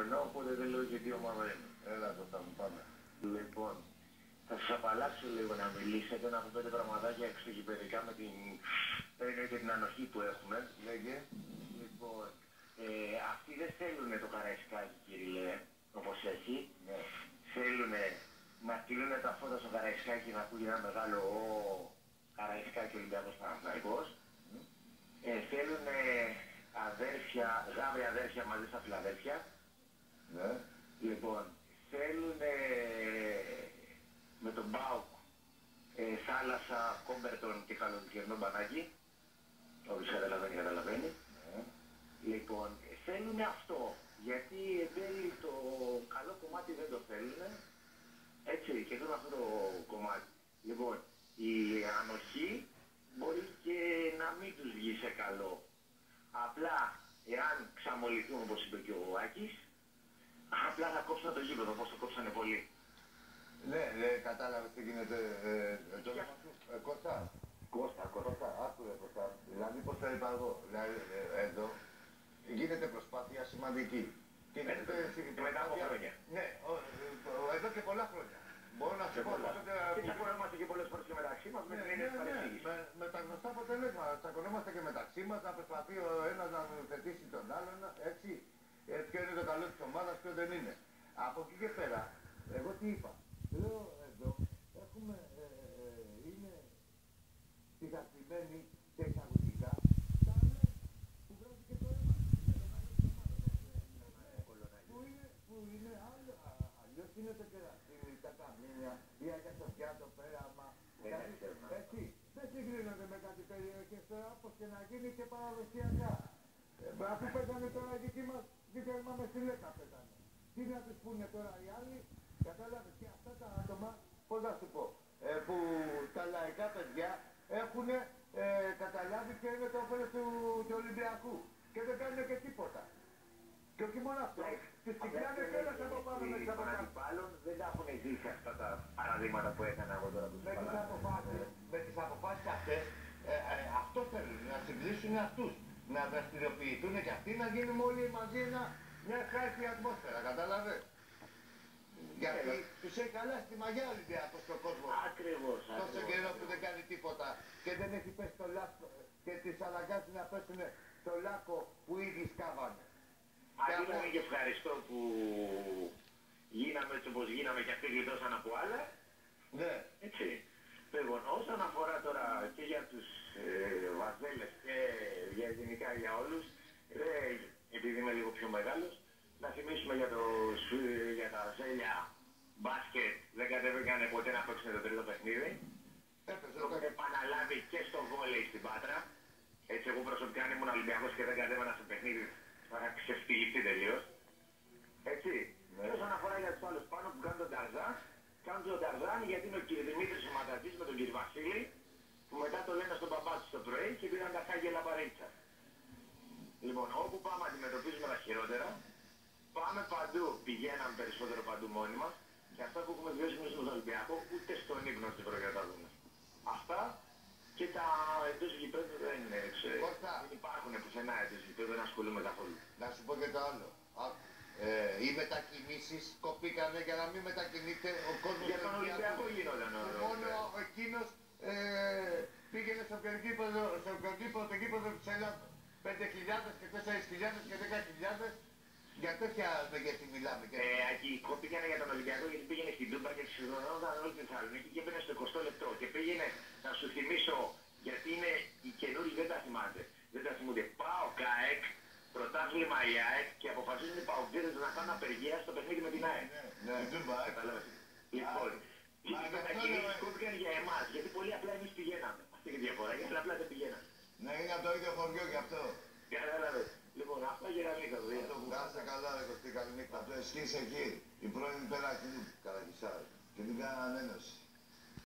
καιρό, οπότε δεν λέω γιατί ομάδα είναι. Έλα το θα μου πάμε. Λοιπόν, θα σας απαλλάξω λίγο να μιλήσετε, να μου πείτε πραγματάκια εξωγηπαιδικά με την ανοχή που έχουμε. Λέγε. Λοιπόν, αυτοί δεν θέλουν το Καραϊσκάκι, κύριε, όπως έχει. Ναι. Θέλουν να στείλουν τα φώτα στο Καραϊσκάκι να ακούγει ένα μεγάλο Καραϊσκάκι Ολυμπιακός Παναθηναϊκός. Θέλουν αδέρφια, γάβρια αδέρφια μαζί στα Φιλαδέλφια. Ναι. Λοιπόν, θέλουν με τον Μπάουκ θάλασσα, Κόμπερτον και καλοκαιρινό μπανάκι. Όποιος καταλαβαίνει, καταλαβαίνει. Ναι. Λοιπόν, θέλουν αυτό, γιατί εν τέλει το καλό κομμάτι δεν το θέλουν. Έτσι, και θέλουν αυτό το κομμάτι. Λοιπόν, η ανοχή μπορεί και να μην τους βγει σε καλό. Απλά, εάν ξαμολυθούν, όπως είπε και ο Άκης, απλά θα κόψουν το γήπεδο, όπως το κόψανε πολλοί. Ναι, κατάλαβες τι γίνεται. Το όνομα σου, Κώστα. Κώστα. Κώστα, άκουρε Κώστα. Δηλαδή, πώς θα είπα εγώ, δηλαδή, εδώ γίνεται προσπάθεια σημαντική. Και γίνεται μετά από χρόνια. Ναι, εδώ και πολλά χρόνια. Μπορώ να σου πω και τσακωνόμαστε και πολλές φορές και μεταξύ μας με την έννοια της παρεξήγησης. Με τα γνωστά αποτελέσματα. Τσακωνόμαστε και μεταξύ μας, να προσπαθεί ο ένας να θετήσει τον άλλον, έτσι. Ποιο είναι το καλό της ομάδας, ποιο δεν είναι. Από εκεί και πέρα, εγώ τι είπα. Λέω εδώ, έχουμε, είναι πειθαρχημένοι και εισαγωγικά, τα άλλα που βγάζει και το αίμα. Που είναι άλλο, αλλιώς είναι το κεραστήρι, τα καμίνια, η Αγία Σοφιά, το πέραμα. Έτσι, δεν συγκρίνονται με κάτι περιοχές τώρα, όπως και να γίνει και παραδοσιακά. Αφού πέτανε τώρα οι δικοί μας, δίπλα με στη Λέκα πέτανε. Τι να τους πούνε τώρα οι άλλοι, κατάλαβες, και αυτά τα άτομα, πώς να σου πω, που τα λαϊκά παιδιά έχουν καταλάβει και είναι το όφελος του Ολυμπιακού και δεν κάνουν και τίποτα. Και όχι μόνο αυτό, τους συγκράνε και όλες από πάνω μέσα από κάτω. Αντιπάλων δεν τα έχουν ζήσει αυτά τα παραδείγματα που έκανα εγώ τώρα που σας με τις αποφάσεις αυτές, αυτό θέλουν, να συγκλήσουν αυτούς. Να δραστηριοποιηθούν και αυτοί, να γίνουμε όλοι μαζί μια χάρτη ατμόσφαιρα, κατάλαβες. Γιατί τους έχει καλά στη μαγιά ο Ολυμπιακός στον κόσμο. Ακριβώς. Τόσο καιρό που δεν κάνει τίποτα και δεν έχει πέσει το λάκκο και τις αναγκάσει να πέσουν το λάκκο που ήδη σκάβανε. Αντί και ευχαριστώ που γίναμε έτσι όπως γίναμε και αυτοί γλιτώσαν από άλλα. Ναι. Έτσι. Λοιπόν, όσον αφορά τώρα και για τους Βαζέλες και γενικά για όλους, επειδή είμαι λίγο πιο μεγάλος, να θυμίσουμε για τα Ζέλια μπάσκετ δεν κατέβηκαν ποτέ να παίξουν το τρίτο παιχνίδι. Το έχουν επαναλάβει και στο βόλεϊ στην Πάτρα. Έτσι, εγώ προσωπικά αν ήμουν Ολυμπιακός και δεν κατέβαινα στο παιχνίδι, θα είχα ξεφτυλιστεί τελείως. Έτσι. Ναι. Όσον αφορά για τους άλλους πάνω που κάνουν τον Ταρζάν, κάνουν τον Ταρζάν γιατί είναι ο κ. Δημήτρης ο Ματατής με τον κ. Βασίλη, που μετά το λένε στον παπά του το πρωί και πήγαν τα χάγελα παρέτσα. Λοιπόν, όπου πάμε αντιμετωπίζουμε τα χειρότερα, πάμε παντού, πηγαίναμε περισσότερο παντού μόνοι μας και αυτά που έχουμε βιώσει μέσα στον Ολυμπιακό, ούτε στον ύπνο δεν πρόκειται να τα δούμε. Αυτά και τα εντός γηπέδου δεν είναι έτσι. Δεν υπάρχουν πουθενά εντός γηπέδου, δεν ασχολούμαι καθόλου. Να σου πω και το άλλο. Οι μετακινήσεις κοπήκανε για να μην μετακινείται ο κόσμος. Για τον Ολυμπιακό γίνονταν. Μόνο εκείνος πήγαινε στο οποιοδήποτε γήπεδο της Ελλάδας. 5.000 και 4.000 και 10.000. Για τέτοια μεγέθη μιλάμε. Εκεί κόπηκανε για τον Ολυμπιακό γιατί πήγαινε στην Τούμπα και ξεδονόταν όλη τη Θεσσαλονίκη και έμπαινε στο 20 λεπτό. Και πήγαινε, να σου θυμίσω, γιατί είναι οι καινούριοι δεν τα θυμάται. Δεν τα θυμούνται. Πάω ΚΑΕΚ, πρωτάθλημα η ΑΕΚ και αποφασίζουν οι παουτζίδες να κάνουν απεργία στο παιχνίδι με την ΑΕΚ. Ναι, Τούμπα. Λοιπόν, οι μετακινήσεις κόπηκαν για εμάς, γιατί πολύ απλά εμείς πηγαίναμε. Αυτή είναι η διαφορά, γιατί απλά δεν πηγαίναμε. Ναι, είναι από το ίδιο χωριό γι' αυτό. Κατάλαβες. Λοιπόν, αυτά και καληνύχτα. Να είσαι καλά, ρε Κωστή, καληνύχτα. Αυτό ισχύει εκεί, η πρώην πέρα του Καρακισάρ. Και την κάναν ένωση.